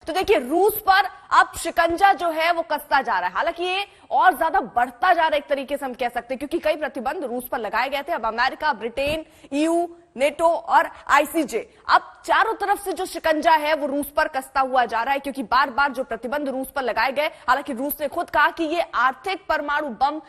तो देखिए रूस पर अब शिकंजा जो है वो कसता जा रहा है। हालांकि ये और ज्यादा बढ़ता जा रहा है एक तरीके से हम कह सकते हैं, क्योंकि कई प्रतिबंध रूस पर लगाए गए थे। अब अमेरिका, ब्रिटेन, ईयू, नेटो और आईसीजे, अब चारों तरफ से जो शिकंजा है वो रूस पर कसता हुआ जा रहा है, क्योंकि बार बार जो प्रतिबंध रूस पर लगाए गए, हालांकि रूस ने खुद कहा कि ये आर्थिक परमाणु बम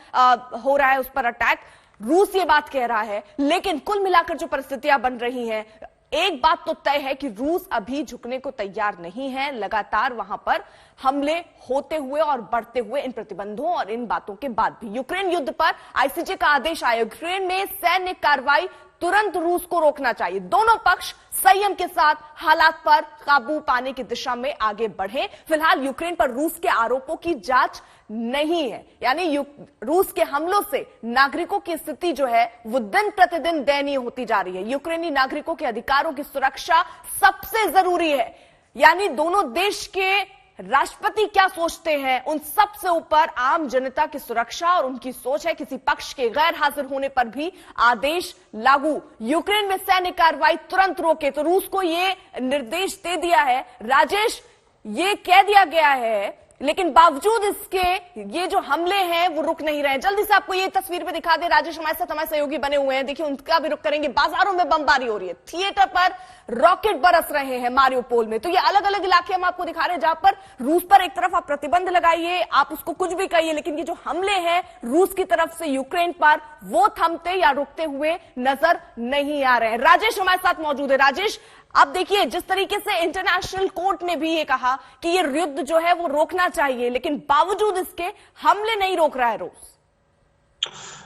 हो रहा है उस पर अटैक, रूस ये बात कह रहा है। लेकिन कुल मिलाकर जो परिस्थितियां बन रही हैं, एक बात तो तय है कि रूस अभी झुकने को तैयार नहीं है। लगातार वहां पर हमले होते हुए और बढ़ते हुए इन प्रतिबंधों और इन बातों के बाद भी यूक्रेन युद्ध पर आईसीजे का आदेश आया। यूक्रेन में सैन्य कार्रवाई तुरंत रूस को रोकना चाहिए। दोनों पक्ष संयम के साथ हालात पर काबू पाने की दिशा में आगे बढ़े। फिलहाल यूक्रेन पर रूस के आरोपों की जांच नहीं है, यानी रूस के हमलों से नागरिकों की स्थिति जो है वो दिन प्रतिदिन दयनीय होती जा रही है। यूक्रेनी नागरिकों के अधिकारों की सुरक्षा सबसे जरूरी है, यानी दोनों देश के राष्ट्रपति क्या सोचते हैं उन सबसे ऊपर आम जनता की सुरक्षा और उनकी सोच है। किसी पक्ष के गैर हाजिर होने पर भी आदेश लागू। यूक्रेन में सैन्य कार्रवाई तुरंत रोके, तो रूस को यह निर्देश दे दिया है। राजेश, ये कह दिया गया है, लेकिन बावजूद इसके ये जो हमले हैं वो रुक नहीं रहे हैं। जल्दी से आपको ये तस्वीर पे दिखा दे। राजेश हमारे साथ हमारे सहयोगी बने हुए हैं, देखिए उनका भी रुख करेंगे। बाजारों में बमबारी हो रही है, थिएटर पर रॉकेट बरस रहे हैं मारियोपोल में। तो ये अलग अलग इलाके हम आपको दिखा रहे हैं जहां पर रूस पर एक तरफ आप प्रतिबंध लगाइए, आप उसको कुछ भी कहिए, लेकिन ये जो हमले हैं रूस की तरफ से यूक्रेन पर, वो थमते या रुकते हुए नजर नहीं आ रहे हैं। राजेश हमारे साथ मौजूद है। राजेश, अब देखिए जिस तरीके से इंटरनेशनल कोर्ट ने भी ये कहा कि ये युद्ध जो है वो रोकना चाहिए, लेकिन बावजूद इसके हमले नहीं रोक रहा है रूस।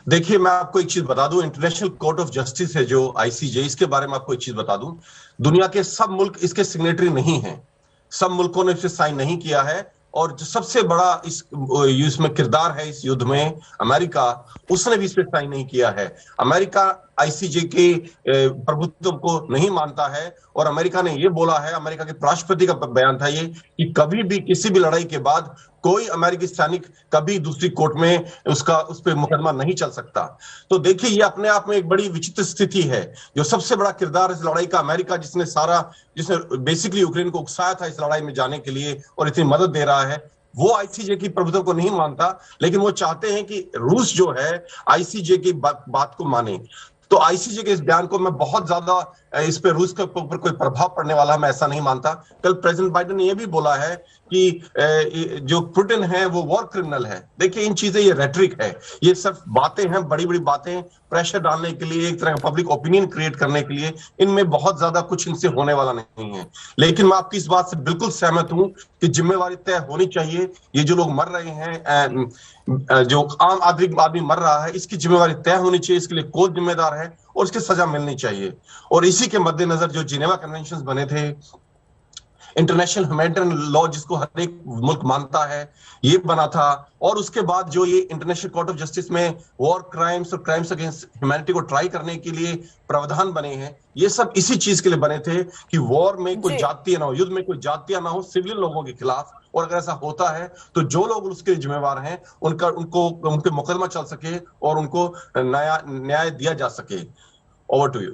देखिए, मैं आपको एक चीज बता दूं, इंटरनेशनल कोर्ट ऑफ जस्टिस है जो आईसीजे, इसके बारे में आपको एक चीज बता दूं, दुनिया के सब मुल्क इसके सिग्नेटरी नहीं हैं, सब मुल्कों ने इसे साइन नहीं किया है। और जो सबसे बड़ा इसमें किरदार है इस युद्ध में, अमेरिका, उसने भी इस पर साइन नहीं किया है। अमेरिका आईसीजे के प्रभुत्व को नहीं मानता है, और अमेरिका ने यह बोला है, अमेरिका के राष्ट्रपति का बयान था ये, कि कभी भी किसी भी लड़ाई के बाद कोई अमेरिकी सैनिक कभी दूसरी कोर्ट में उस पर मुकदमा नहीं चल सकता। तो देखिए, ये अपने आप में एक बड़ी विचित्र स्थिति है। जो सबसे बड़ा किरदार इस लड़ाई का, अमेरिका जिसने बेसिकली यूक्रेन को उकसाया था इस लड़ाई में जाने के लिए और इतनी मदद दे रहा है, वो आईसीजे की प्रभुत्व को नहीं मानता, लेकिन वो चाहते हैं कि रूस जो है आईसीजे की बात को माने। तो आईसीजे के इस बयान को मैं बहुत ज्यादा इस पे रूस के ऊपर कोई प्रभाव पड़ने वाला मैं ऐसा नहीं मानता। कल प्रेसिडेंट बाइडेन ने यह भी बोला है कि जो पुतिन है वो वॉर क्रिमिनल है। देखिए, इन चीजें, ये रेटरिक है, ये सिर्फ बातें हैं, बड़ी बड़ी बातें, प्रेशर डालने के लिए, एक तरह का पब्लिक ओपिनियन क्रिएट करने के लिए। इनमें बहुत ज्यादा कुछ इनसे होने वाला नहीं है। लेकिन मैं आपकी इस बात से बिल्कुल सहमत हूं कि जिम्मेवारी तय होनी चाहिए। ये जो लोग मर रहे हैं, जो आम आदमी मर रहा है, इसकी जिम्मेवारी तय होनी चाहिए, इसके लिए कौन जिम्मेदार है और इसकी सजा मिलनी चाहिए। और इसी के मद्देनजर जो जिनेवा कन्वेंशंस बने थे, इंटरनेशनल ह्यूमैनिटेरियन लॉ जिसको हर एक मुल्क मानता है, ये बना था। और उसके बाद जो ये इंटरनेशनल कोर्ट ऑफ जस्टिस में वॉर क्राइम्स और क्राइम्स अगेंस्ट ह्यूमैनिटी को ट्राई करने के लिए प्रावधान बने हैं, ये सब इसी चीज के लिए बने थे कि वॉर में कोई जातीय ना हो, युद्ध में कोई जातीय ना हो सिविलियन लोगों के खिलाफ। और अगर ऐसा होता है तो जो लोग उसके जिम्मेवार हैं उन पे मुकदमा चल सके और उनको न्याय दिया जा सके। Over to you.